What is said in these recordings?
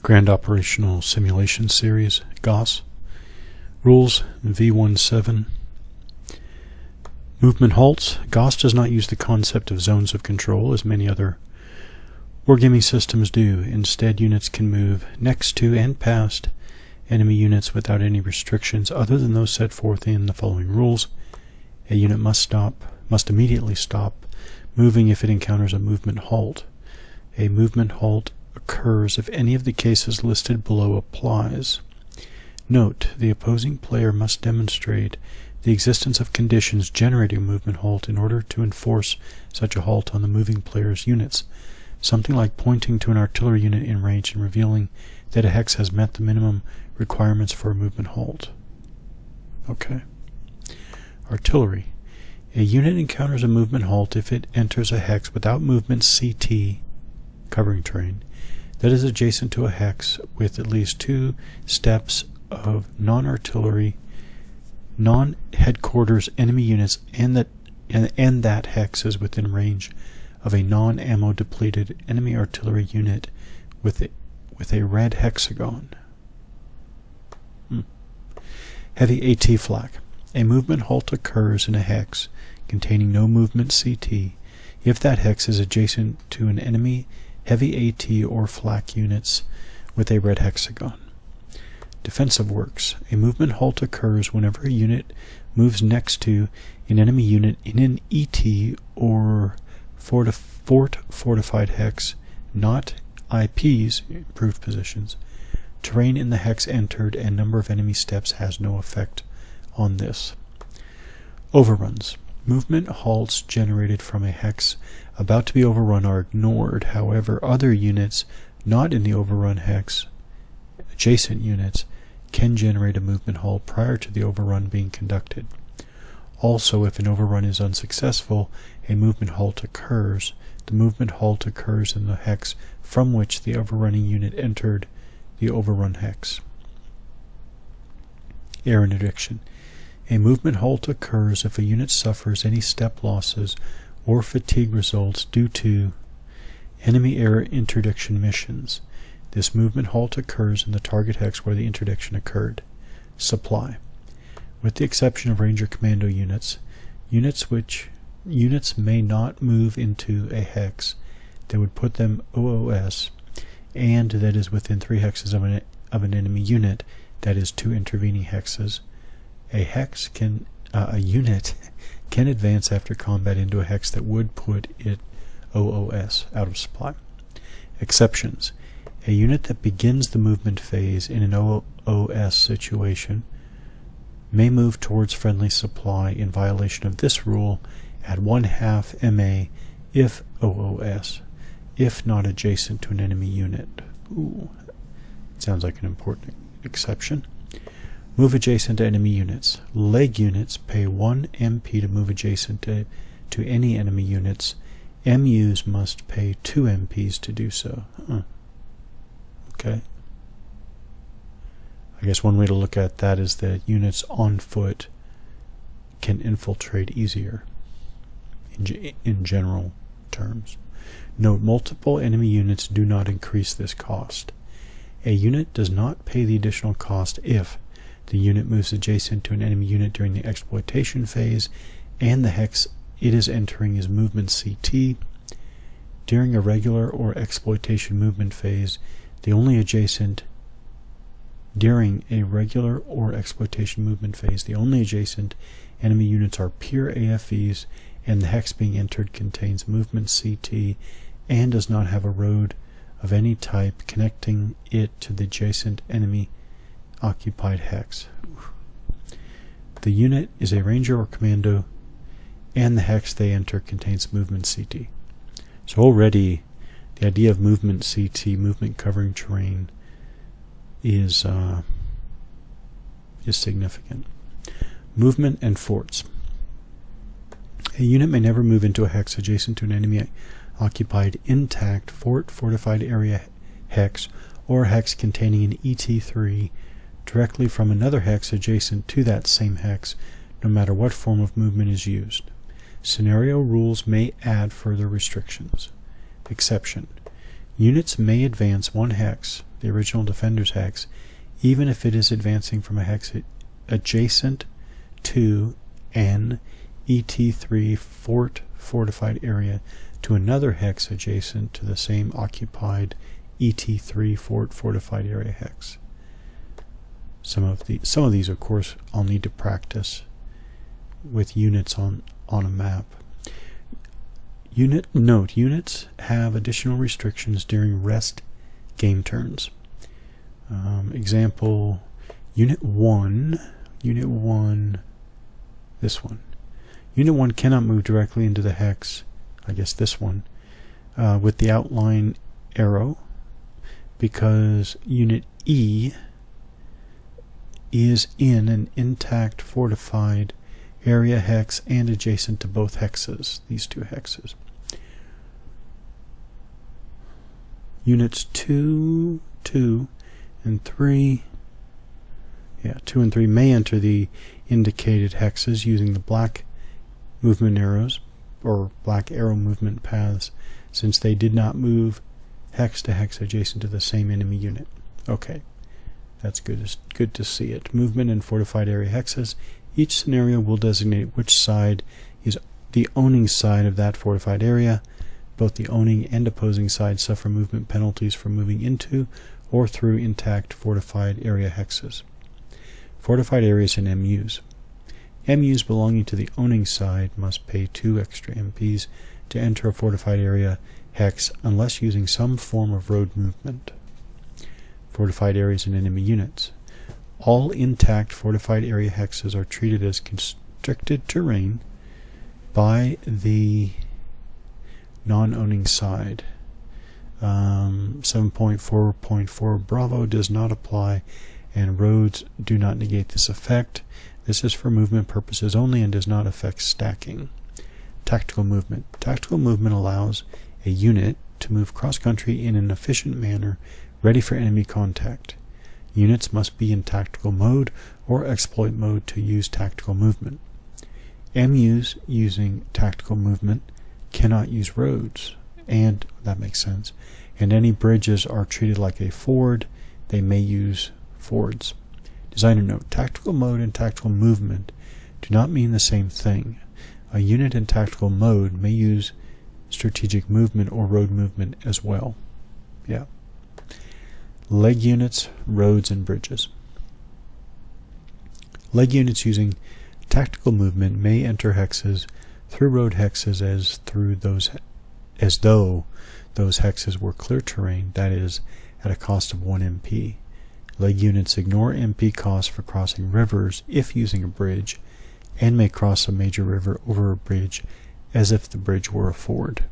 Grand Operational Simulation Series, GOS. Rules V17. Movement halts. GOS does not use the concept of zones of control as many other wargaming systems do. Instead, units can move next to and past enemy units without any restrictions other than those set forth in the following rules. A unit must immediately stop moving if it encounters a movement halt. A movement halt occurs if any of the cases listed below applies. Note, the opposing player must demonstrate the existence of conditions generating a movement halt in order to enforce such a halt on the moving player's units. Something like pointing to an artillery unit in range and revealing that a hex has met the minimum requirements for a movement halt. Okay. Artillery. A unit encounters a movement halt if it enters a hex without movement CT, covering terrain, that is adjacent to a hex with at least 2 steps of non-artillery, non-headquarters enemy units, and that hex is within range of a non-ammo depleted enemy artillery unit with a red hexagon. Heavy AT flak. A movement halt occurs in a hex containing no movement CT if that hex is adjacent to an enemy heavy AT or flak units with a red hexagon. Defensive works. A movement halt occurs whenever a unit moves next to an enemy unit in an ET or fort fortified hex, not IPs, improved positions. Terrain in the hex entered and number of enemy steps has no effect on this. Overruns. Movement halts generated from a hex about to be overrun are ignored. However, other units not in the overrun hex, adjacent units, can generate a movement halt prior to the overrun being conducted. Also, if an overrun is unsuccessful, a movement halt occurs. The movement halt occurs in the hex from which the overrunning unit entered the overrun hex. Air interdiction. A movement halt occurs if a unit suffers any step losses or fatigue results due to enemy air interdiction missions. This movement halt occurs in the target hex where the interdiction occurred. Supply. With the exception of Ranger Commando units, units may not move into a hex that would put them OOS and that is within 3 hexes of an enemy unit, that is 2 intervening hexes. A unit can advance after combat into a hex that would put it OOS, out of supply. Exceptions. A unit that begins the movement phase in an OOS situation may move towards friendly supply in violation of this rule at 1/2 MA if OOS, if not adjacent to an enemy unit. Ooh, sounds like an important exception. Move adjacent to enemy units. Leg units pay 1 MP to move adjacent to any enemy units. MUs must pay 2 MPs to do so. Okay. I guess one way to look at that is that units on foot can infiltrate easier in general terms. Note, multiple enemy units do not increase this cost. A unit does not pay the additional cost if the unit moves adjacent to an enemy unit during the exploitation phase and the hex it is entering is movement CT. During a regular or exploitation movement phase, during a regular or exploitation movement phase, the only adjacent enemy units are pure AFEs, and the hex being entered contains movement CT and does not have a road of any type connecting it to the adjacent enemy occupied hex. The unit is a Ranger or Commando, and the hex they enter contains movement CT. So already the idea of movement CT, movement covering terrain, is significant. Movement and forts. A unit may never move into a hex adjacent to an enemy occupied intact fort, fortified area hex, or a hex containing an ET3 directly from another hex adjacent to that same hex, no matter what form of movement is used. Scenario rules may add further restrictions. Exception. Units may advance one hex, the original defender's hex, even if it is advancing from a hex adjacent to an ET3 fortified area to another hex adjacent to the same occupied ET3 fortified area hex. Some of these, of course, I'll need to practice with units on a map. Units have additional restrictions during rest game turns. Example, Unit 1, this one. Unit 1 cannot move directly into the hex, I guess this one, with the outline arrow, because Unit E is in an intact fortified area hex and adjacent to both hexes, these two hexes. Units 2 and 3 may enter the indicated hexes using the black movement arrows or black arrow movement paths, since they did not move hex to hex adjacent to the same enemy unit. Okay, that's good. It's good to see it. Movement in fortified area hexes. Each scenario will designate which side is the owning side of that fortified area. Both the owning and opposing sides suffer movement penalties for moving into or through intact fortified area hexes. Fortified areas and MUs. MUs belonging to the owning side must pay 2 extra MPs to enter a fortified area hex unless using some form of road movement. Fortified areas and enemy units. All intact fortified area hexes are treated as constricted terrain by the non-owning side. 7.4.4 Bravo does not apply, and roads do not negate this effect. This is for movement purposes only and does not affect stacking. Tactical movement. Tactical movement allows a unit to move cross-country in an efficient manner, ready for enemy contact. Units must be in tactical mode or exploit mode to use tactical movement. MUs using tactical movement cannot use roads, and that makes sense, and any bridges are treated like a ford. They may use fords. Designer note: tactical mode and tactical movement do not mean the same thing. A unit in tactical mode may use strategic movement or road movement as well. Yeah. Leg units, roads, and bridges. Leg units using tactical movement may enter hexes through road hexes as though those hexes were clear terrain, that is, at a cost of 1 MP. Leg units ignore MP costs for crossing rivers if using a bridge, and may cross a major river over a bridge as if the bridge were a ford.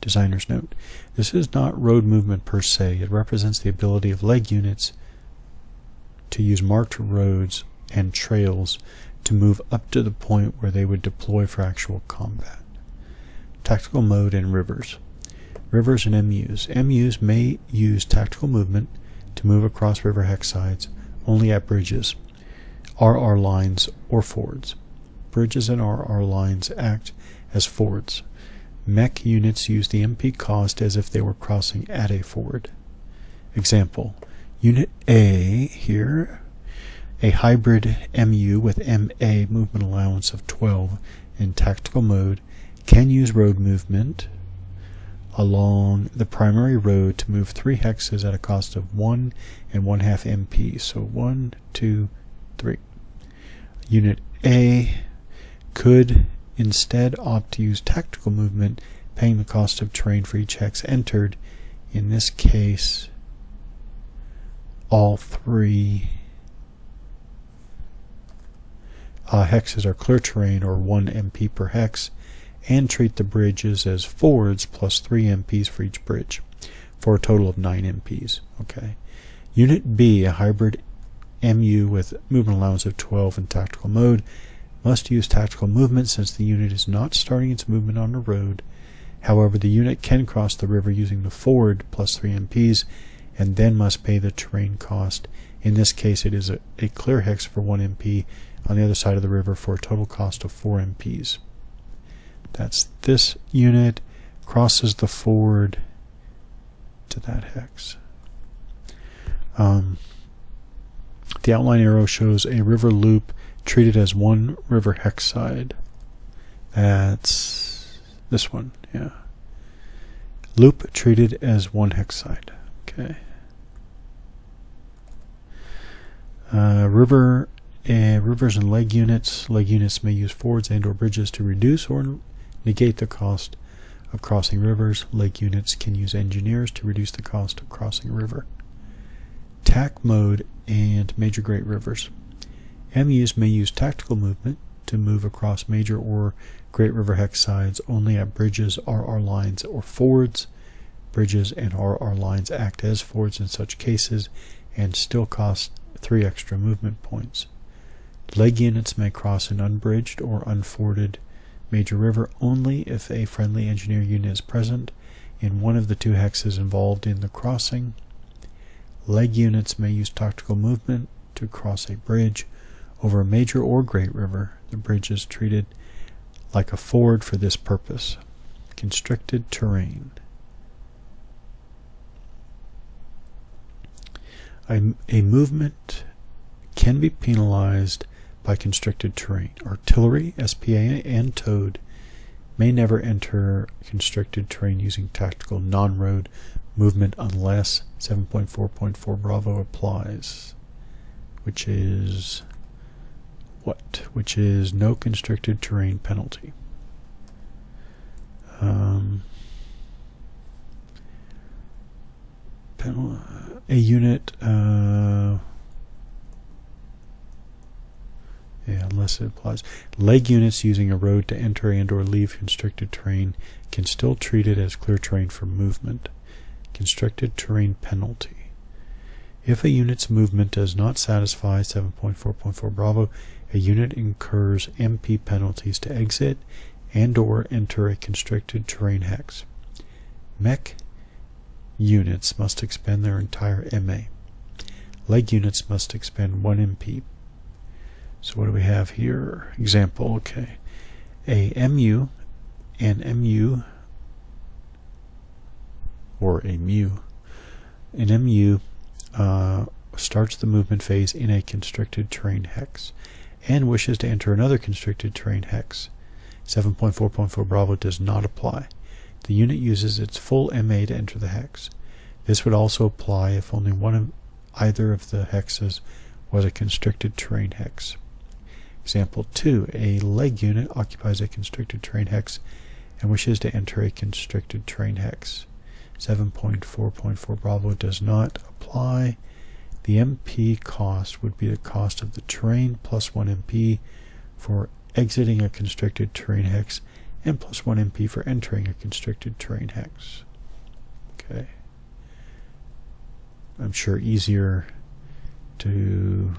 Designer's note: this is not road movement per se. It represents the ability of leg units to use marked roads and trails to move up to the point where they would deploy for actual combat. Tactical mode and rivers. Rivers and MUs. MUs may use tactical movement to move across river hex sides only at bridges, RR lines, or fords. Bridges and RR lines act as fords. Mech units use the MP cost as if they were crossing at a ford. Example: Unit A here, a hybrid MU with MA movement allowance of 12 in tactical mode, can use road movement along the primary road to move 3 hexes at a cost of 1 1/2 MP. So 1, 2, 3. Unit A could instead opt to use tactical movement, paying the cost of terrain for each hex entered. In this case, all 3 hexes are clear terrain, or 1 MP per hex, and treat the bridges as fords plus 3 MPs for each bridge, for a total of 9 MPs. Okay. Unit B, a hybrid MU with movement allowance of 12 in tactical mode, must use tactical movement since the unit is not starting its movement on a road. However, the unit can cross the river using the ford plus 3 MPs and then must pay the terrain cost. In this case, it is a clear hex for 1 MP on the other side of the river for a total cost of 4 MPs. That's this unit, crosses the ford to that hex. The outline arrow shows a river loop treated as one river hex side. That's this one, yeah. Loop treated as one hex side. Okay. Rivers and leg units. Leg units may use fords and or bridges to reduce or negate the cost of crossing rivers. Leg units can use engineers to reduce the cost of crossing a river. TAC mode and major great rivers. MUs may use tactical movement to move across major or great river hex sides only at bridges, RR lines, or fords. Bridges and RR lines act as fords in such cases and still cost 3 extra movement points. Leg units may cross an unbridged or unforded major river only if a friendly engineer unit is present in one of the 2 hexes involved in the crossing. Leg units may use tactical movement to cross a bridge over a major or great river. The bridge is treated like a ford for this purpose. Constricted terrain. A movement can be penalized by constricted terrain. Artillery, SPA, and towed may never enter constricted terrain using tactical non-road movement unless 7.4.4 Bravo applies, which is what? Which is no constricted terrain penalty. A unit, yeah, unless it applies. Leg units using a road to enter and or leave constricted terrain can still treat it as clear terrain for movement. Constricted terrain penalty. If a unit's movement does not satisfy 7.4.4 Bravo, a unit incurs MP penalties to exit and or enter a constricted terrain hex. Mech units must expend their entire MA. Leg units must expend 1 MP. So what do we have here? Example, okay. An MU starts the movement phase in a constricted terrain hex and wishes to enter another constricted terrain hex. 7.4.4 Bravo does not apply. The unit uses its full MA to enter the hex. This would also apply if only either of the hexes was a constricted terrain hex. Example 2. A leg unit occupies a constricted terrain hex and wishes to enter a constricted terrain hex. 7.4.4 Bravo does not apply. The MP cost would be the cost of the terrain plus 1 MP for exiting a constricted terrain hex and plus 1 MP for entering a constricted terrain hex. Okay. I'm sure easier to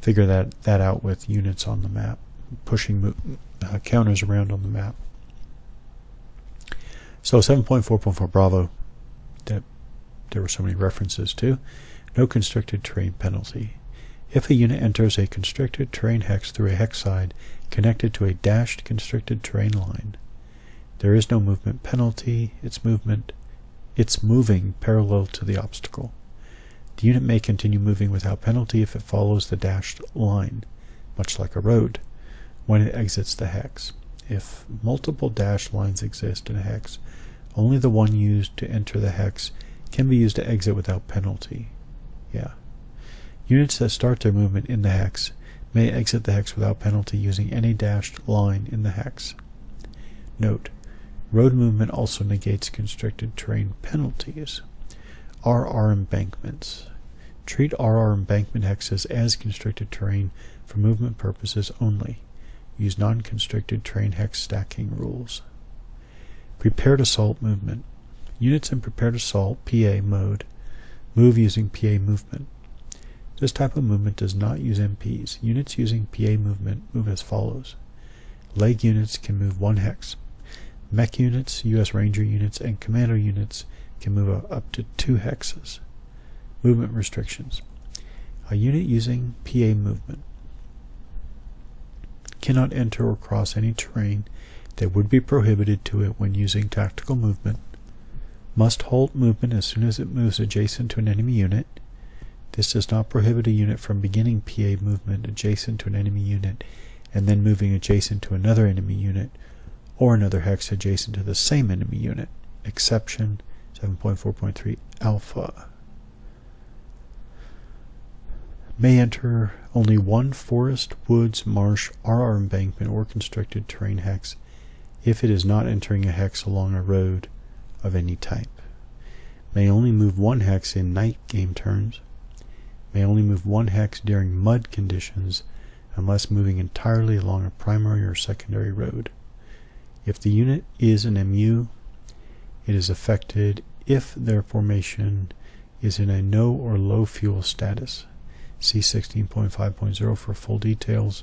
figure that out with units on the map, pushing counters around on the map. So 7.4.4 Bravo, that there were so many references to. No constricted terrain penalty. If a unit enters a constricted terrain hex through a hex side connected to a dashed constricted terrain line, there is no movement penalty. It's moving parallel to the obstacle. The unit may continue moving without penalty if it follows the dashed line, much like a road, when it exits the hex. If multiple dashed lines exist in a hex, only the one used to enter the hex can be used to exit without penalty. Yeah. Units that start their movement in the hex may exit the hex without penalty using any dashed line in the hex. Note: road movement also negates constricted terrain penalties. RR embankments. Treat RR embankment hexes as constricted terrain for movement purposes only. Use non-constricted terrain hex stacking rules. Prepared assault movement. Units in prepared assault PA mode move using PA movement. This type of movement does not use MPs. Units using PA movement move as follows. Leg units can move 1 hex. Mech units, U.S. Ranger units, and Commando units can move up to 2 hexes. Movement restrictions. A unit using PA movement cannot enter or cross any terrain They would be prohibited to it when using tactical movement. Must halt movement as soon as it moves adjacent to an enemy unit. This does not prohibit a unit from beginning PA movement adjacent to an enemy unit and then moving adjacent to another enemy unit or another hex adjacent to the same enemy unit. Exception 7.4.3 alpha. May enter only one forest, woods, marsh, RR embankment, or constricted terrain hex if it is not entering a hex along a road of any type. May only move one hex in night game turns. May only move one hex during mud conditions unless moving entirely along a primary or secondary road. If the unit is an MU, it is affected if their formation is in a no or low fuel status. See 16.5.0 for full details.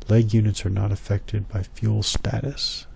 Leg units are not affected by fuel status.